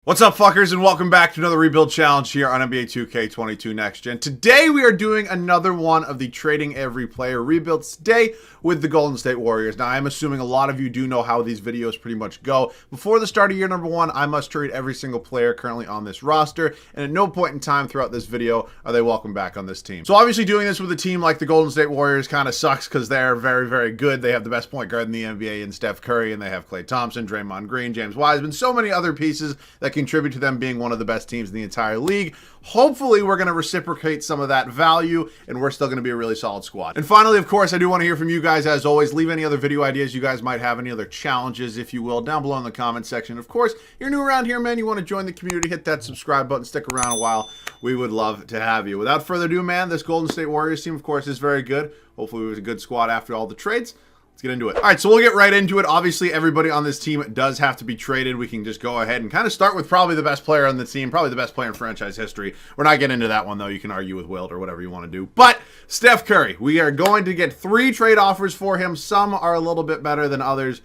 What's up, fuckers, and welcome back to another rebuild challenge here on NBA 2K22 Next Gen. Today we are doing another one of the trading every player rebuilds today with the Golden State Warriors. Now, I'm assuming a lot of you do know how these videos pretty much go. Before the start of year number one, I must trade every single player currently on this roster, and at no point in time throughout this video are they welcome back on this team. So obviously doing this with a team like the Golden State Warriors kind of sucks because they're very, very good. They have the best point guard in the NBA in Steph Curry, and they have Klay Thompson, Draymond Green, James Wiseman, so many other pieces that contribute to them being one of the best teams in the entire league. Hopefully we're going to reciprocate some of that value, and we're still going to be a really solid squad. And finally, of course, I do want to hear from you guys as always. Leave any other video ideas you guys might have, any other challenges, if you will, down below in the comment section. Of course, you're new around here, man, you want to join the community, hit that subscribe button, stick around a while. We would love to have you. Without further ado, man, this Golden State Warriors team, of course, is very good. Hopefully it was a good squad after all the trades. Let's get into it. All right, so we'll get right into it. Obviously, everybody on this team does have to be traded. We can just go ahead and kind of start with probably the best player on the team, probably the best player in franchise history. We're not getting into that one, though. You can argue with Wilt or whatever you want to do. But Steph Curry, we are going to get 3 trade offers for him. Some are a little bit better than others.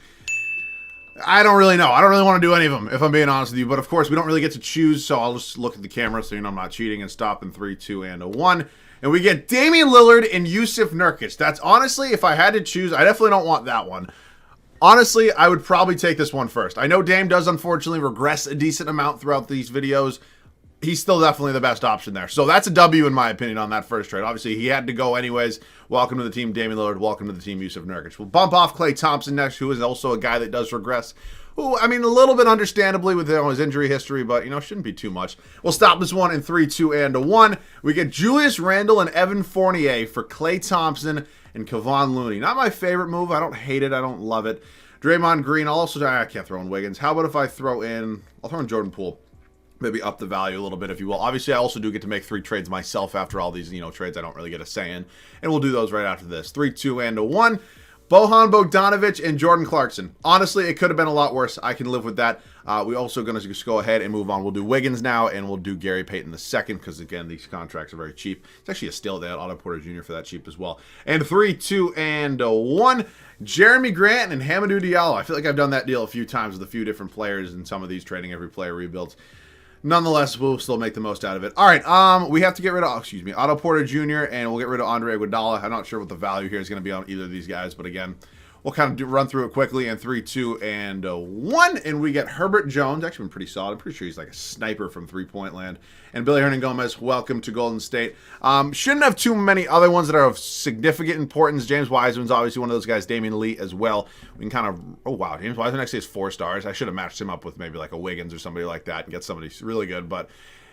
I don't really know. I don't really want to do any of them, if I'm being honest with you. But, of course, we don't really get to choose, so I'll just look at the camera so you know I'm not cheating and stop in 3, 2, and a 1. And we get Damian Lillard and Yusuf Nurkic. That's honestly, if I had to choose, I definitely don't want that one. Honestly, I would probably take this one first. I know Dame does unfortunately regress a decent amount throughout these videos. He's still definitely the best option there. So that's a W in my opinion on that first trade. Obviously, he had to go anyways. Welcome to the team, Damian Lillard. Welcome to the team, Yusuf Nurkic. We'll bump off Klay Thompson next, who is also a guy that does regress. Who, I mean, a little bit understandably with his injury history, but, shouldn't be too much. We'll stop this one in 3, 2, and a 1. We get Julius Randle and Evan Fournier for Klay Thompson and Kevon Looney. Not my favorite move. I don't hate it. I don't love it. Draymond Green. I can't throw in Wiggins. How about if I throw in Jordan Poole? Maybe up the value a little bit, if you will. Obviously, I also do get to make 3 trades myself after all these, trades I don't really get a say in. And we'll do those right after this. 3, 2, and a 1. Bojan Bogdanovic and Jordan Clarkson. Honestly, it could have been a lot worse. I can live with that. We're also going to just go ahead and move on. We'll do Wiggins now, and we'll do Gary Payton the second, because, again, these contracts are very cheap. It's actually a steal. They had Otto Porter Jr. for that cheap as well. And 3, 2, and a 1. Jeremy Grant and Hamidou Diallo. I feel like I've done that deal a few times with a few different players in some of these trading every player rebuilds. Nonetheless, we'll still make the most out of it. All right, we have to get rid of, Otto Porter Jr., and we'll get rid of Andre Iguodala. I'm not sure what the value here is going to be on either of these guys, but again, we'll kind of run through it quickly in 3, 2, and a 1. And we get Herbert Jones. Actually been pretty solid. I'm pretty sure he's like a sniper from three-point land. And Billy Hernangomez, welcome to Golden State. Shouldn't have too many other ones that are of significant importance. James Wiseman's obviously one of those guys. Damian Lee as well. We can kind of, oh wow, James Wiseman actually has 4 stars. I should have matched him up with maybe like a Wiggins or somebody like that and get somebody really good, but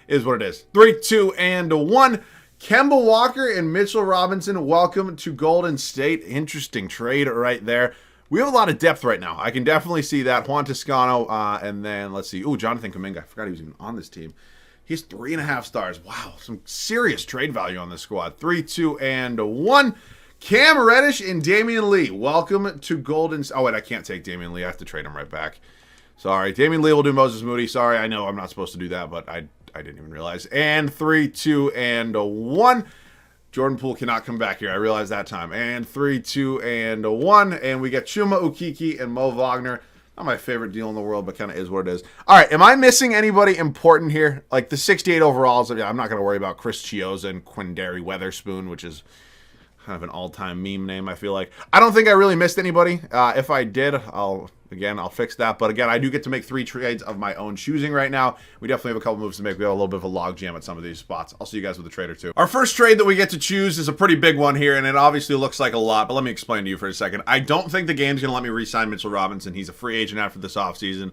it is what it is. 3, 2, and a 1. Kemba Walker and Mitchell Robinson, welcome to Golden State. Interesting trade right there. We have a lot of depth right now. I can definitely see that. Juan Toscano, and then let's see. Ooh, Jonathan Kuminga. I forgot he was even on this team. He's 3.5 stars. Wow, some serious trade value on this squad. 3, 2, and a 1. Cam Reddish and Damian Lee, welcome to Golden State. Oh, wait, I can't take Damian Lee. I have to trade him right back. Sorry. Damian Lee will do Moses Moody. Sorry, I know I'm not supposed to do that, but I didn't even realize. And 3, 2, and a 1. Jordan Poole cannot come back here. I realized that time. And 3, 2, and a 1. And we get Chuma Ukiki and Mo Wagner. Not my favorite deal in the world, but kind of is what it is. All right, am I missing anybody important here? Like the 68 overalls, I'm not going to worry about Chris Chioza and Quindary Weatherspoon, which is kind of an all-time meme name, I feel like. I don't think I really missed anybody. If I did, I'll fix that. But again, I do get to make 3 trades of my own choosing right now. We definitely have a couple moves to make. We have a little bit of a log jam at some of these spots. I'll see you guys with a trade or two. Our first trade that we get to choose is a pretty big one here, and it obviously looks like a lot, but let me explain to you for a second. I don't think the game's going to let me re-sign Mitchell Robinson. He's a free agent after this offseason.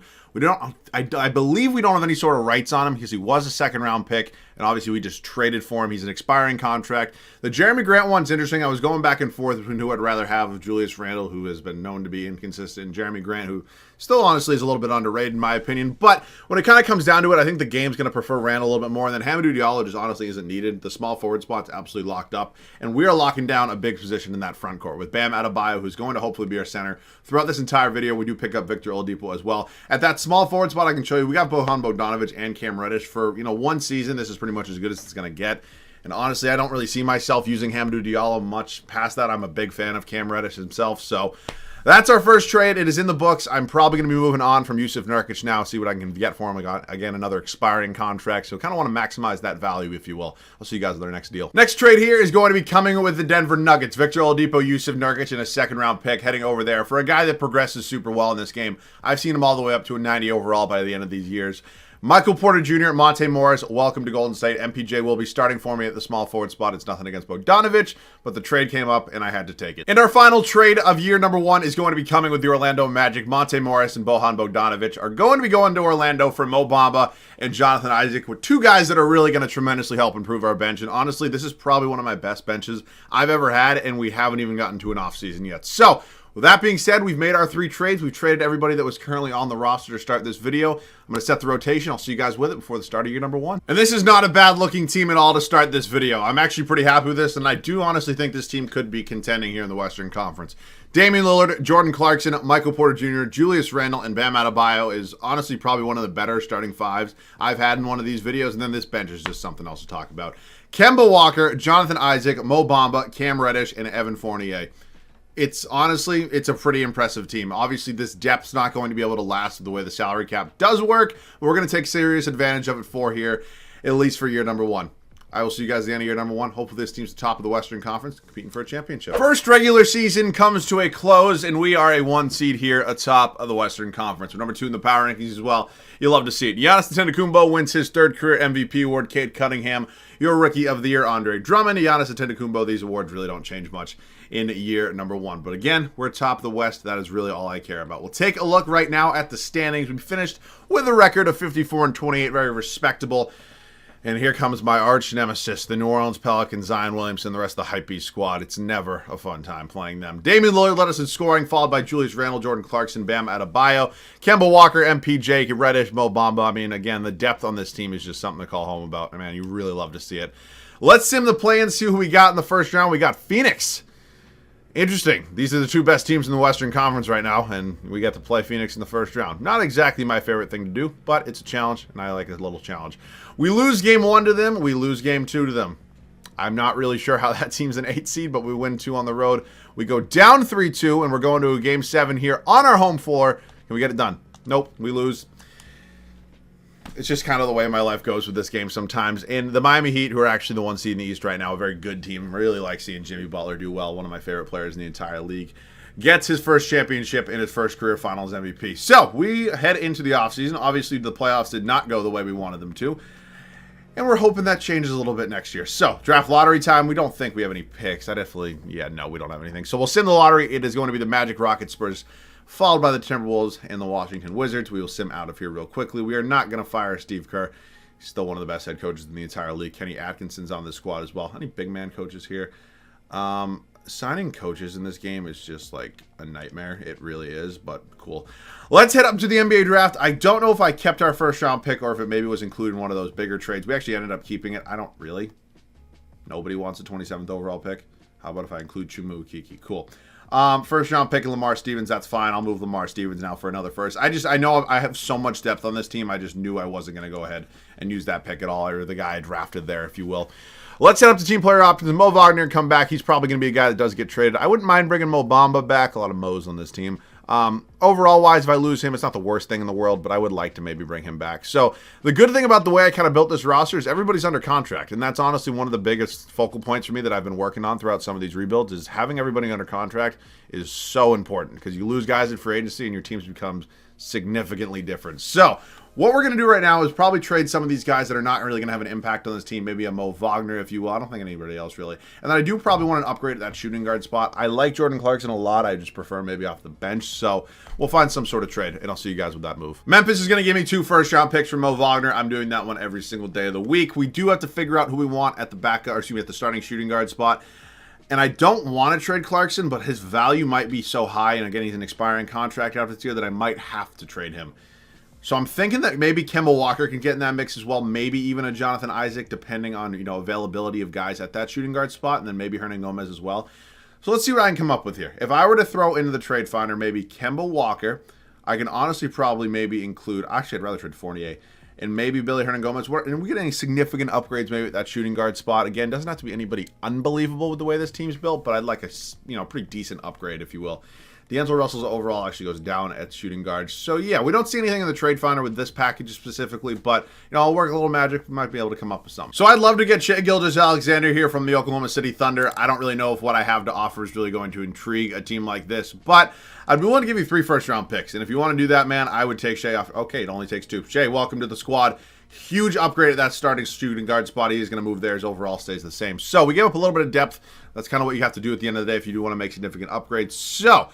I believe we don't have any sort of rights on him because he was a second-round pick, and obviously we just traded for him. He's an expiring contract. The Jeremy Grant one's interesting. I was going back and forth between who I'd rather have of Julius Randle, who has been known to be inconsistent, and Jeremy Grant, who still honestly is a little bit underrated in my opinion. But when it kind of comes down to it, I think the game's going to prefer Randle a little bit more, and then Hamidou Diallo just honestly isn't needed. The small forward spot's absolutely locked up, and we are locking down a big position in that front court with Bam Adebayo, who's going to hopefully be our center. Throughout this entire video, we do pick up Victor Oladipo as well. At that small forward spot, I can show you, we got Bojan Bogdanovic and Cam Reddish for, one season. This is pretty much as good as it's going to get. And honestly, I don't really see myself using Hamidou Diallo much past that. I'm a big fan of Cam Reddish himself, so That's our first trade. It is in the books. I'm probably going to be moving on from Jusuf Nurkic now, see what I can get for him. I got, again, another expiring contract, so kind of want to maximize that value, if you will. I'll see you guys with our next deal. Next trade here is going to be coming with the Denver Nuggets. Victor Oladipo, Jusuf Nurkic, and a second-round pick heading over there for a guy that progresses super well in this game. I've seen him all the way up to a 90 overall by the end of these years. Michael Porter Jr., Monte Morris, welcome to Golden State. MPJ will be starting for me at the small forward spot. It's nothing against Bogdanovic, but the trade came up and I had to take it. And our final trade of year number 1 is going to be coming with the Orlando Magic. Monte Morris and Bojan Bogdanovic are going to be going to Orlando for Mo Bamba and Jonathan Isaac, with two guys that are really going to tremendously help improve our bench. And honestly, this is probably one of my best benches I've ever had, and we haven't even gotten to an offseason yet. So, with that being said, we've made our 3 trades. We've traded everybody that was currently on the roster to start this video. I'm going to set the rotation. I'll see you guys with it before the start of year number 1. And this is not a bad looking team at all to start this video. I'm actually pretty happy with this, and I do honestly think this team could be contending here in the Western Conference. Damian Lillard, Jordan Clarkson, Michael Porter Jr., Julius Randle, and Bam Adebayo is honestly probably one of the better starting 5s I've had in one of these videos, and then this bench is just something else to talk about. Kemba Walker, Jonathan Isaac, Mo Bamba, Cam Reddish, and Evan Fournier. It's honestly, it's a pretty impressive team. Obviously, this depth's not going to be able to last the way the salary cap does work, but we're going to take serious advantage of it for here, at least for year number 1. I will see you guys at the end of year number 1. Hopefully this team's the top of the Western Conference, competing for a championship. First regular season comes to a close, and we are a 1 seed here atop of the Western Conference. We're number 2 in the power rankings as well. You'll love to see it. Giannis Antetokounmpo wins his 3rd career MVP award. Cade Cunningham, your Rookie of the Year. Andre Drummond, Giannis Antetokounmpo. These awards really don't change much in year number 1. But again, we're top of the West. That is really all I care about. We'll take a look right now at the standings. We finished with a record of 54-28, very respectable. And here comes my arch nemesis, the New Orleans Pelicans, Zion Williamson, the rest of the Hypebeast squad. It's never a fun time playing them. Damian Lillard led us in scoring, followed by Julius Randle, Jordan Clarkson, Bam Adebayo, Kemba Walker, MPJ, Reddish, Mo Bamba. I mean, again, the depth on this team is just something to call home about. Man, you really love to see it. Let's sim the play and see who we got in the first round. We got Phoenix. Interesting. These are the 2 best teams in the Western Conference right now, and we get to play Phoenix in the first round. Not exactly my favorite thing to do, but it's a challenge, and I like a little challenge. We lose game 1 to them. We lose game 2 to them. I'm not really sure how that team's an 8 seed, but we win 2 on the road. We go down 3-2, and we're going to a game 7 here on our home floor. Can we get it done? Nope, we lose. It's just kind of the way my life goes with this game sometimes. And the Miami Heat, who are actually the 1 seed in the East right now, a very good team. Really like seeing Jimmy Butler do well, one of my favorite players in the entire league. Gets his first championship in his first career Finals MVP. So, we head into the offseason. Obviously, the playoffs did not go the way we wanted them to. And we're hoping that changes a little bit next year. So, draft lottery time. We don't think we have any picks. We don't have anything. So, we'll send the lottery. It is going to be the Magic, Rockets, Spurs, followed by the Timberwolves and the Washington Wizards. We will sim out of here real quickly. We are not going to fire Steve Kerr. He's still one of the best head coaches in the entire league. Kenny Atkinson's on this squad as well. Any big man coaches here? Signing coaches in this game is just like a nightmare. It really is, but cool. Let's head up to the NBA draft. I don't know if I kept our first round pick or if it maybe was included in one of those bigger trades. We actually ended up keeping it. I don't really. Nobody wants a 27th overall pick. How about if I include Chumu Kiki? Cool. First round pick of Lamar Stevens. That's fine. I'll move Lamar Stevens now for another first. I know I have so much depth on this team. I just knew I wasn't going to go ahead and use that pick at all, or the guy I drafted there, if you will. Let's head up to team player options. Mo Wagner come back. He's probably going to be a guy that does get traded. I wouldn't mind bringing Mo Bamba back. A lot of Mo's on this team. Overall wise, if I lose him, it's not the worst thing in the world, but I would like to maybe bring him back. So the good thing about the way I kind of built this roster is everybody's under contract, and that's honestly one of the biggest focal points for me that I've been working on throughout some of these rebuilds. Is having everybody under contract is so important, because you lose guys in free agency and your teams becomes significantly different. So what we're going to do right now is probably trade some of these guys that are not really going to have an impact on this team. Maybe a Mo Wagner, if you will. I don't think anybody else really. And then I do probably want to upgrade at that shooting guard spot. I like Jordan Clarkson a lot. I just prefer maybe off the bench. So we'll find some sort of trade, and I'll see you guys with that move. Memphis is going to give me 2 first-round picks for Mo Wagner. I'm doing that one every single day of the week. We do have to figure out who we want at the back, or excuse me, at the starting shooting guard spot. And I don't want to trade Clarkson, but his value might be so high, and again, he's an expiring contract after this year, that I might have to trade him. So I'm thinking that maybe Kemba Walker can get in that mix as well. Maybe even a Jonathan Isaac, depending on, availability of guys at that shooting guard spot, and then maybe Hernan Gomez as well. So let's see what I can come up with here. If I were to throw into the trade finder maybe Kemba Walker, I can honestly probably maybe include, actually I'd rather trade Fournier, and maybe Billy Hernan Gomez. And we get any significant upgrades maybe at that shooting guard spot. Again, doesn't have to be anybody unbelievable with the way this team's built, but I'd like a pretty decent upgrade, if you will. D'Angelo Russell's overall actually goes down at shooting guard. So, yeah, we don't see anything in the trade finder with this package specifically, but, I'll work a little magic. We might be able to come up with something. So, I'd love to get Shai Gilgeous-Alexander here from the Oklahoma City Thunder. I don't really know if what I have to offer is really going to intrigue a team like this, but I'd be willing to give you 3 first-round picks. And if you want to do that, man, I would take Shai off. Okay, it only takes 2. Shai, welcome to the squad. Huge upgrade at that starting shooting guard spot. He's going to move there. His overall stays the same. So, we gave up a little bit of depth. That's kind of what you have to do at the end of the day if you do want to make significant upgrades. So,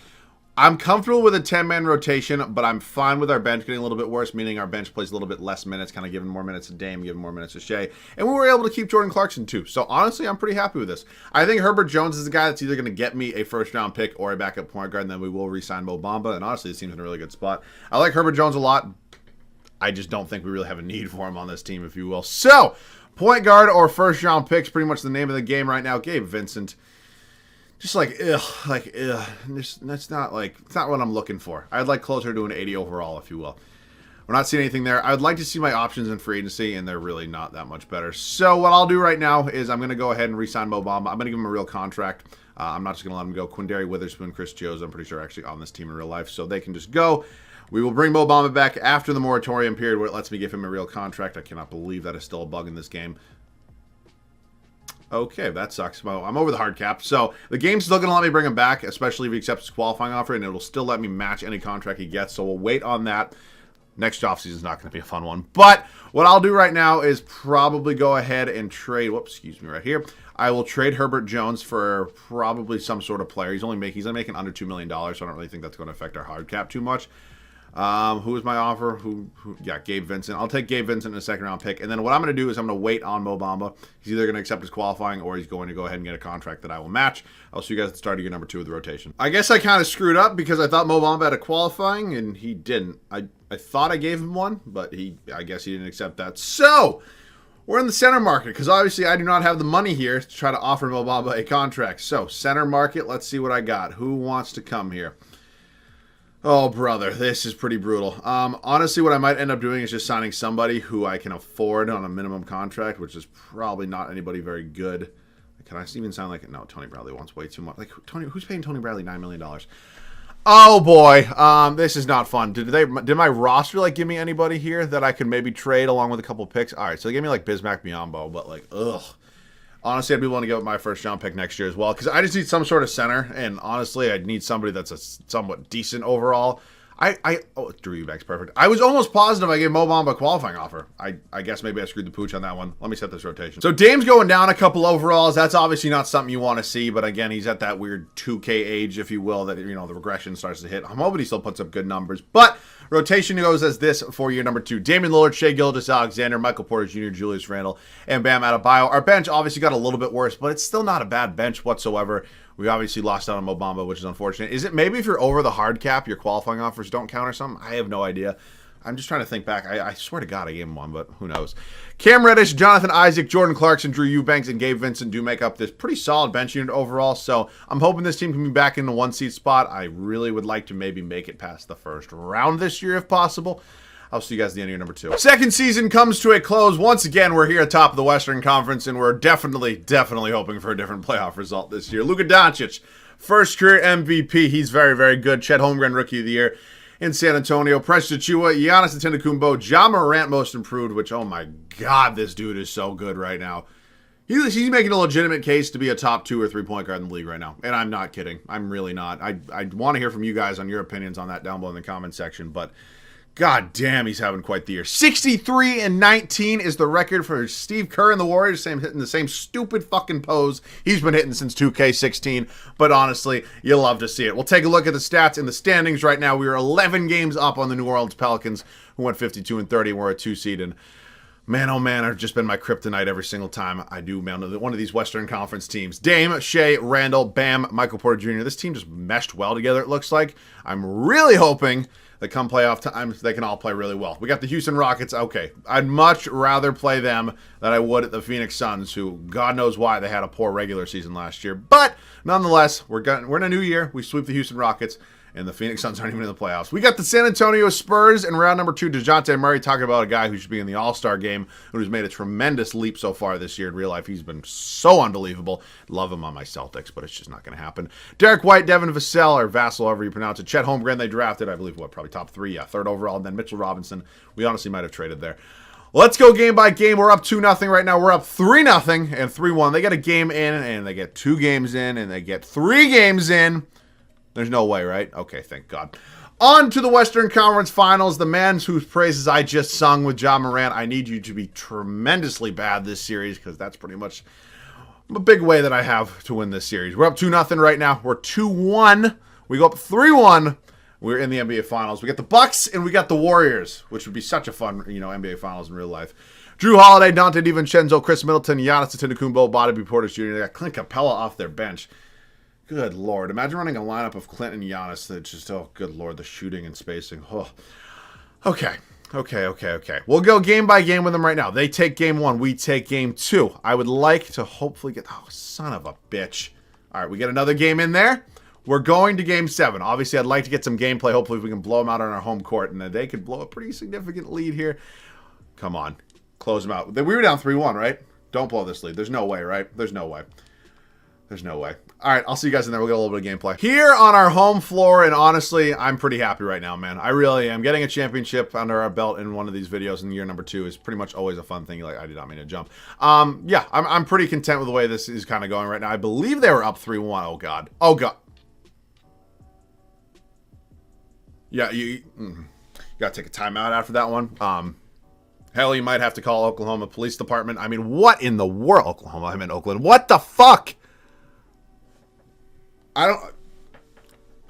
I'm comfortable with a 10-man rotation, but I'm fine with our bench getting a little bit worse, meaning our bench plays a little bit less minutes, kind of giving more minutes to Dame, giving more minutes to Shai. And we were able to keep Jordan Clarkson, too. So, honestly, I'm pretty happy with this. I think Herbert Jones is the guy that's either going to get me a first-round pick or a backup point guard, and then we will re-sign Mo Bamba. And, honestly, this team's in a really good spot. I like Herbert Jones a lot. I just don't think we really have a need for him on this team, if you will. So, point guard or first-round picks, pretty much the name of the game right now. Gabe Vincent. Just that's not it's not what I'm looking for. I'd like closer to an 80 overall, if you will. We're not seeing anything there. I'd like to see my options in free agency, and they're really not that much better. So what I'll do right now is I'm going to go ahead and re-sign Mo Bamba. I'm going to give him a real contract. I'm not just going to let him go. Quindary Witherspoon, Chris Jones, I'm pretty sure are actually on this team in real life, so they can just go. We will bring Mo Bamba back after the moratorium period where it lets me give him a real contract. I cannot believe that is still a bug in this game. Okay, that sucks. Well, I'm over the hard cap. So the game's still going to let me bring him back, especially if he accepts his qualifying offer, and it'll still let me match any contract he gets. So we'll wait on that. Next offseason is not going to be a fun one. But what I'll do right now is probably go ahead and trade. Whoops, excuse me, right here. I will trade Herbert Jones for probably some sort of player. He's only making under $2 million, so I don't really think that's going to affect our hard cap too much. Who is my offer? Yeah, Gabe Vincent. I'll take Gabe Vincent in a second-round pick. And then what I'm going to do is I'm going to wait on Mo Bamba. He's either going to accept his qualifying or he's going to go ahead and get a contract that I will match. I'll see you guys at the start of year number 2 of the rotation. I guess I kind of screwed up because I thought Mo Bamba had a qualifying, and he didn't. I thought I gave him one, but I guess he didn't accept that. So, we're in the center market because obviously I do not have the money here to try to offer Mo Bamba a contract. So, center market, let's see what I got. Who wants to come here? Oh, brother, this is pretty brutal. Honestly, what I might end up doing is just signing somebody who I can afford on a minimum contract, which is probably not anybody very good. Can I even sound like it? No, Tony Bradley wants way too much. Who's paying Tony Bradley $9 million? Oh, boy. This is not fun. Did my roster, give me anybody here that I could maybe trade along with a couple picks? All right, so they gave me, Bismack Biyombo, but, ugh. Honestly, I'd be willing to give up my first-round pick next year as well because I just need some sort of center, and honestly, I'd need somebody that's a somewhat decent overall. Drew Eubanks, perfect. I was almost positive I gave Mo Bamba a qualifying offer. I guess maybe I screwed the pooch on that one. Let me set this rotation. So Dame's going down a couple overalls. That's obviously not something you want to see, but again, he's at that weird 2K age, if you will, that, the regression starts to hit. I'm hoping he still puts up good numbers, but rotation goes as this for year number 2. Damian Lillard, Shai Gilgeous-Alexander, Michael Porter Jr., Julius Randle, and Bam Adebayo. Our bench obviously got a little bit worse, but it's still not a bad bench whatsoever. We obviously lost out on Mo Bamba, which is unfortunate. Is it maybe if you're over the hard cap, your qualifying offers don't count or something? I have no idea. I'm just trying to think back. I swear to God I gave him one, but who knows. Cam Reddish, Jonathan Isaac, Jordan Clarkson, Drew Eubanks, and Gabe Vincent do make up this pretty solid bench unit overall. So I'm hoping this team can be back in the 1-seed spot. I really would like to maybe make it past the first round this year if possible. I'll see you guys at the end of year number 2. Second season comes to a close. Once again, we're here at top of the Western Conference, and we're definitely hoping for a different playoff result this year. Luka Doncic, first career MVP. He's very, very good. Chet Holmgren, Rookie of the Year in San Antonio. Precious Achiuwa, Giannis Antetokounmpo, Ja Morant, Most Improved, which, oh my God, this dude is so good right now. He's making a legitimate case to be a top 2 or 3 point guard in the league right now. And I'm not kidding. I'm really not. I want to hear from you guys on your opinions on that down below in the comment section, but God damn, he's having quite the year. 63-19 is the record for Steve Kerr and the Warriors, hitting the same stupid fucking pose he's been hitting since 2K16. But honestly, you'll love to see it. We'll take a look at the stats in the standings right now. We are 11 games up on the New Orleans Pelicans, who went 52-30 and we're a 2 seed. And man, oh man, I've just been my kryptonite every single time I do man one of these Western Conference teams. Dame, Shai, Randall, Bam, Michael Porter Jr. This team just meshed well together, it looks like. I'm really hoping that come playoff time, they can all play really well. We got the Houston Rockets. Okay, I'd much rather play them than I would at the Phoenix Suns, who God knows why they had a poor regular season last year. But nonetheless, we're in a new year. We sweep the Houston Rockets, and the Phoenix Suns aren't even in the playoffs. We got the San Antonio Spurs in round number 2. DeJounte Murray, talking about a guy who should be in the All-Star game, who's made a tremendous leap so far this year in real life. He's been so unbelievable. Love him on my Celtics, but it's just not going to happen. Derek White, Devin Vassell, or Vassell, however you pronounce it. Chet Holmgren, they drafted, I believe, probably top 3, 3rd overall. And then Mitchell Robinson, we honestly might have traded there. Let's go game by game. We're up 2-0 right now. We're up 3-0 and 3-1. They get a game in, and they get 2 games in, and they get 3 games in. There's no way, right? Okay, thank God. On to the Western Conference Finals. The man whose praises I just sung with Ja Morant. I need you to be tremendously bad this series, because that's pretty much a big way that I have to win this series. We're up 2-0 right now. We're 2-1. We go up 3-1. We're in the NBA Finals. We got the Bucks and we got the Warriors, which would be such a fun, NBA Finals in real life. Drew Holiday, Dante DiVincenzo, Chris Middleton, Giannis Antetokounmpo, Bobby Portis Jr. They got Clint Capella off their bench. Good Lord. Imagine running a lineup of Clint and Giannis that's just, oh, good Lord, the shooting and spacing. Oh. Okay. We'll go game by game with them right now. They take game 1. We take game 2. I would like to hopefully get... Oh, son of a bitch. All right, we get another game in there. We're going to game 7. Obviously, I'd like to get some gameplay. Hopefully, we can blow them out on our home court, and they could blow a pretty significant lead here. Come on. Close them out. We were down 3-1, right? Don't blow this lead. There's no way, right? There's no way. All right, I'll see you guys in there. We'll get a little bit of gameplay. Here on our home floor, and honestly, I'm pretty happy right now, man. I really am. Getting a championship under our belt in one of these videos in year number 2 is pretty much always a fun thing. Like, I did not mean to jump. Yeah, I'm pretty content with the way this is kind of going right now. I believe they were up 3-1. Oh, God. Yeah, you got to take a timeout after that one. Hell, you might have to call Oklahoma Police Department. I mean, what in the world? Oklahoma, I'm in Oakland. What the fuck? All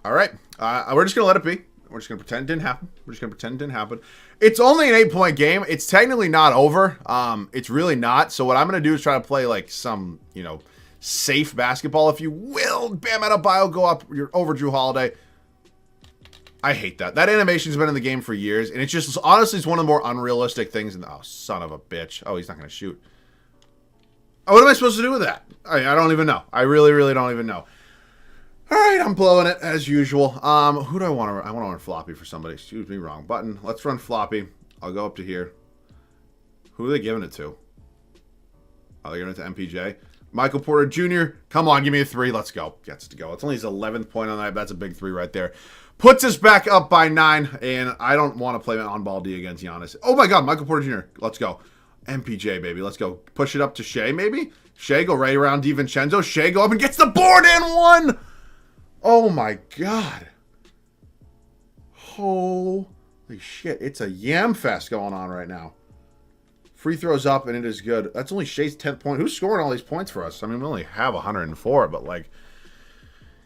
right. We're just going to let it be. We're just going to pretend it didn't happen. It's only an 8-point game. It's technically not over. It's really not. So what I'm going to do is try to play like some, safe basketball, if you will. Bam Adebayo, go up. You're over Drew Holiday. I hate that. That animation's been in the game for years, and it's just, honestly, it's one of the more unrealistic things. Oh, son of a bitch. Oh, he's not going to shoot. Oh, what am I supposed to do with that? I don't even know. I really, really don't even know. All right, I'm blowing it, as usual. Who do I want to run? I want to run floppy for somebody. Excuse me, wrong button. Let's run floppy. I'll go up to here. Who are they giving it to? Are they giving it to MPJ? Michael Porter Jr., come on, give me a 3. Let's go. Gets to go. It's only his 11th point on the night. That's a big 3 right there. Puts us back up by 9, and I don't want to play an on-ball D against Giannis. Oh, my God, Michael Porter Jr., let's go. MPJ, baby, let's go. Push it up to Shea, maybe? Shea, go right around DiVincenzo. Shea, go up and gets the board and 1! Oh, my God. Holy shit, it's a yam fest going on right now. Free throws up, and it is good. That's only Shea's 10th point. Who's scoring all these points for us? I mean, we only have 104, but, like...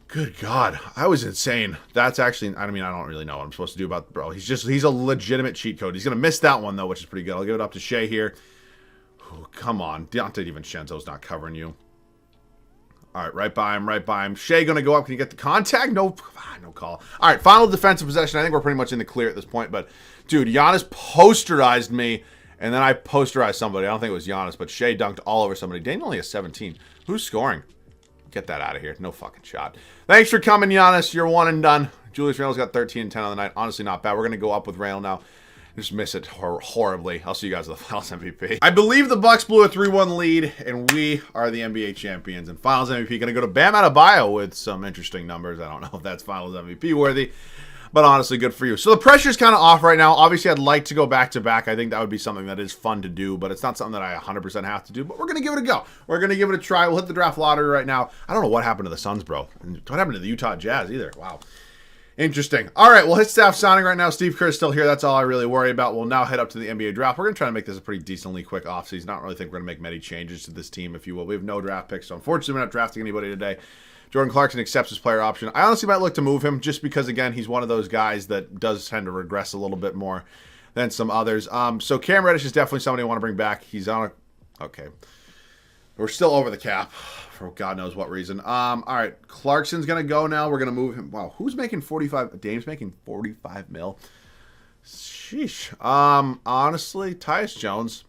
Good God, I was insane. That's actually, I don't really know what I'm supposed to do about, bro. He's a legitimate cheat code. He's going to miss that one, though, which is pretty good. I'll give it up to Shea here. Oh, come on. Dante DiVincenzo's not covering you. All right, right by him. Shea going to go up. Can you get the contact? No call. All right, final defensive possession. I think we're pretty much in the clear at this point, but, dude, Giannis posterized me, and then I posterized somebody. I don't think it was Giannis, but Shea dunked all over somebody. Daniel only has 17. Who's scoring? Get that out of here. No fucking shot. Thanks for coming, Giannis. You're one and done. Julius Randle's got 13 and 10 on the night. Honestly, not bad. We're going to go up with Randle now. Just miss it horribly. I'll see you guys with the Finals MVP. I believe the Bucks blew a 3-1 lead, and we are the NBA champions. And Finals MVP going to go to Bam Adebayo with some interesting numbers. I don't know if that's Finals MVP worthy. But honestly, good for you. So the pressure's kind of off right now. Obviously, I'd like to go back-to-back. I think that would be something that is fun to do, but it's not something that I 100% have to do. But we're going to give it a go. We're going to give it a try. We'll hit the draft lottery right now. I don't know what happened to the Suns, bro. What happened to the Utah Jazz either? Wow. Interesting. All right, we'll hit staff signing right now. Steve Kerr's still here. That's all I really worry about. We'll now head up to the NBA draft. We're going to try to make this a pretty decently quick offseason. I don't really think we're going to make many changes to this team, if you will. We have no draft picks, so unfortunately, we're not drafting anybody today. Jordan Clarkson accepts his player option. I honestly might look to move him just because, again, he's one of those guys that does tend to regress a little bit more than some others. So Cam Reddish is definitely somebody I want to bring back. He's on a... Okay. We're still over the cap for God knows what reason. All right. Clarkson's going to go now. We're going to move him. Wow. Who's making 45? Dame's making 45 mil. Sheesh. Honestly, Tyus Jones.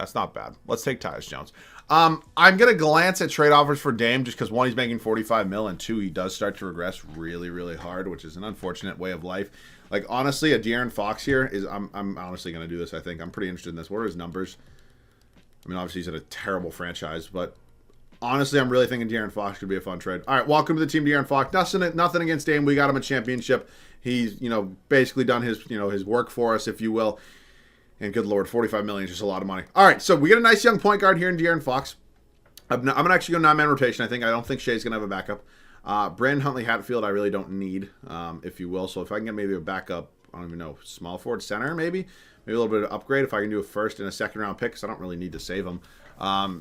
That's not bad. Let's take Tyus Jones. I'm going to glance at trade offers for Dame just because, one, he's making 45 mil, and two, he does start to regress really, really hard, which is an unfortunate way of life. Like, honestly, a Darren Fox here is, I'm honestly going to do this, I think. I'm pretty interested in this. What are his numbers? I mean, obviously, he's at a terrible franchise, but honestly, I'm really thinking Darren Fox could be a fun trade. All right, welcome to the team, Darren Fox. Nothing against Dame. We got him a championship. He's, basically done his, his work for us, if you will. And good Lord, 45 million is just a lot of money. All right, so we get a nice young point guard here in Darren Fox. I'm going to actually go 9-man rotation, I think. I don't think Shea's going to have a backup. Brandon Huntley-Hatfield, I really don't need, if you will. So if I can get maybe a backup, I don't even know, small forward center maybe? Maybe a little bit of upgrade if I can do a first and a second round pick because I don't really need to save them.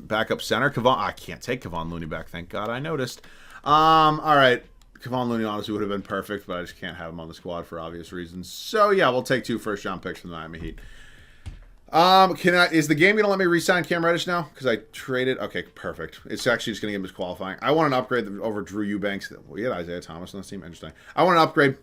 Backup center, I can't take Kevon Looney back. Thank God I noticed. All right. Kevon Looney honestly would have been perfect, but I just can't have him on the squad for obvious reasons. So yeah, we'll take 2 first-round picks from the Miami Heat. Is the game going to let me re-sign Cam Reddish now? Because I traded. Okay, perfect. It's actually just going to give him his qualifying. I want an upgrade over Drew Eubanks. We had Isaiah Thomas on this team. Interesting. I want an upgrade.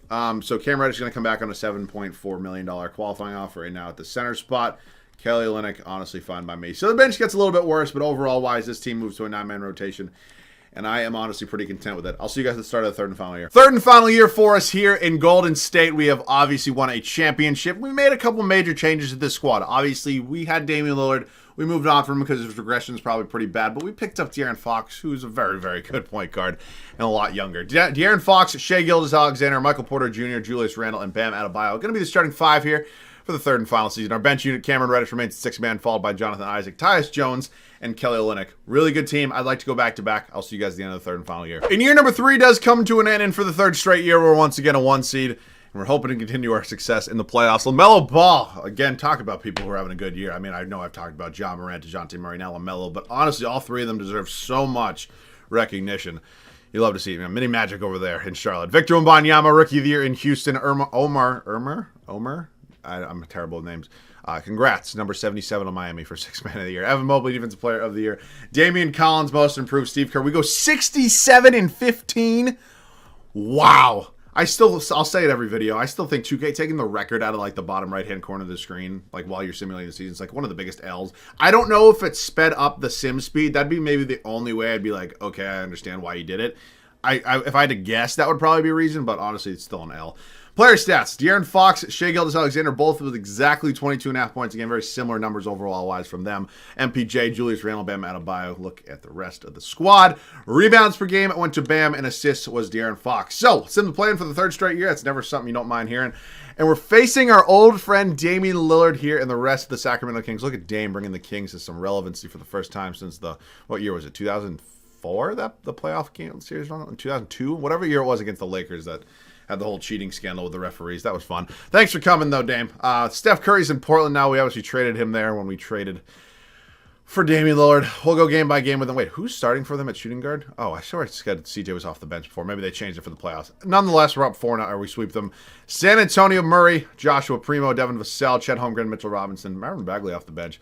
So Cam Reddish is going to come back on a $7.4 million qualifying offer right now at the center spot. Kelly Olynyk, honestly fine by me. So the bench gets a little bit worse, but overall wise, this team moves to a 9-man rotation. And I am honestly pretty content with it. I'll see you guys at the start of the third and final year. Third and final year for us here in Golden State. We have obviously won a championship. We made a couple major changes to this squad. Obviously, we had Damian Lillard. We moved on from him because his regression is probably pretty bad. But we picked up Darren Fox, who's a very, very good point guard and a lot younger. Darren Fox, Shai Gilgeous-Alexander, Michael Porter Jr., Julius Randle, and Bam Adebayo. Going to be the starting 5 here for the third and final season. Our bench unit, Cameron Reddish remains 6-man, followed by Jonathan Isaac, Tyus Jones, and Kelly Olynyk. Really good team. I'd like to go back-to-back. I'll see you guys at the end of the third and final year. And year number 3 does come to an end, and for the third straight year, we're once again a 1 seed, and we're hoping to continue our success in the playoffs. LaMelo Ball, again, talk about people who are having a good year. I mean, I know I've talked about John Morant, DeJounte Murray, now LaMelo, but honestly, all 3 of them deserve so much recognition. You love to see it. Mini Magic over there in Charlotte. Victor Wembanyama, Rookie of the Year in Houston. Omar? I'm terrible with names. Congrats, number 77 on Miami for 6-man of the year. Evan Mobley, Defensive Player of the Year. Damian Collins, Most Improved. Steve Kerr. We go 67-15. Wow. I'll say it every video. I still think 2K taking the record out of like the bottom right-hand corner of the screen, like while you're simulating the season, is like one of the biggest L's. I don't know if it sped up the sim speed. That'd be maybe the only way I'd be like, okay, I understand why you did it. If I had to guess, that would probably be a reason, but honestly, it's still an L. Player stats, Darren Fox, Shai Gilgeous-Alexander, both with exactly 22.5 points. Again, very similar numbers overall-wise from them. MPJ, Julius Randle, Bam Adebayo. Look at the rest of the squad. Rebounds per game went to Bam, and assists was Darren Fox. So, sim playing for the third straight year. That's never something you don't mind hearing. And we're facing our old friend Damian Lillard here and the rest of the Sacramento Kings. Look at Dame bringing the Kings to some relevancy for the first time since what year was it, 2004, the playoff game series run? 2002? Whatever year it was against the Lakers that had the whole cheating scandal with the referees. That was fun. Thanks for coming, though, Dame. Steph Curry's in Portland now. We obviously traded him there when we traded for Damian Lillard. We'll go game by game with them. Wait, who's starting for them at shooting guard? Oh, I sure said CJ was off the bench before. Maybe they changed it for the playoffs. Nonetheless, we're up 4 now, or we sweep them. San Antonio, Murray, Joshua Primo, Devin Vassell, Chet Holmgren, Mitchell Robinson, Marvin Bagley off the bench.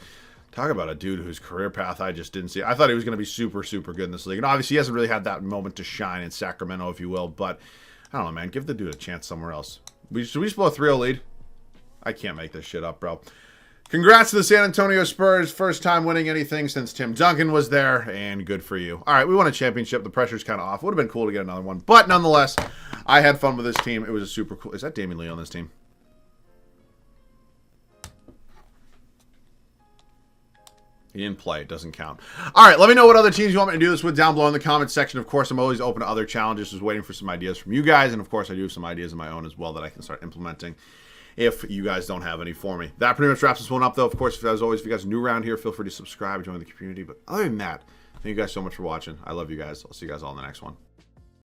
Talk about a dude whose career path I just didn't see. I thought he was going to be super, super good in this league. And obviously, he hasn't really had that moment to shine in Sacramento, if you will, but I don't know, man. Give the dude a chance somewhere else. Should we just blow a 3-0 lead? I can't make this shit up, bro. Congrats to the San Antonio Spurs. First time winning anything since Tim Duncan was there, and good for you. All right, we won a championship. The pressure's kind of off. Would have been cool to get another one. But nonetheless, I had fun with this team. It was a super cool... Is that Damian Lee on this team? He didn't play. It doesn't count. All right, let me know what other teams you want me to do this with down below in the comments section. Of course, I'm always open to other challenges. Just waiting for some ideas from you guys. And, of course, I do have some ideas of my own as well that I can start implementing if you guys don't have any for me. That pretty much wraps this one up, though. Of course, as always, if you guys are new around here, feel free to subscribe and join the community. But other than that, thank you guys so much for watching. I love you guys. I'll see you guys all in the next one.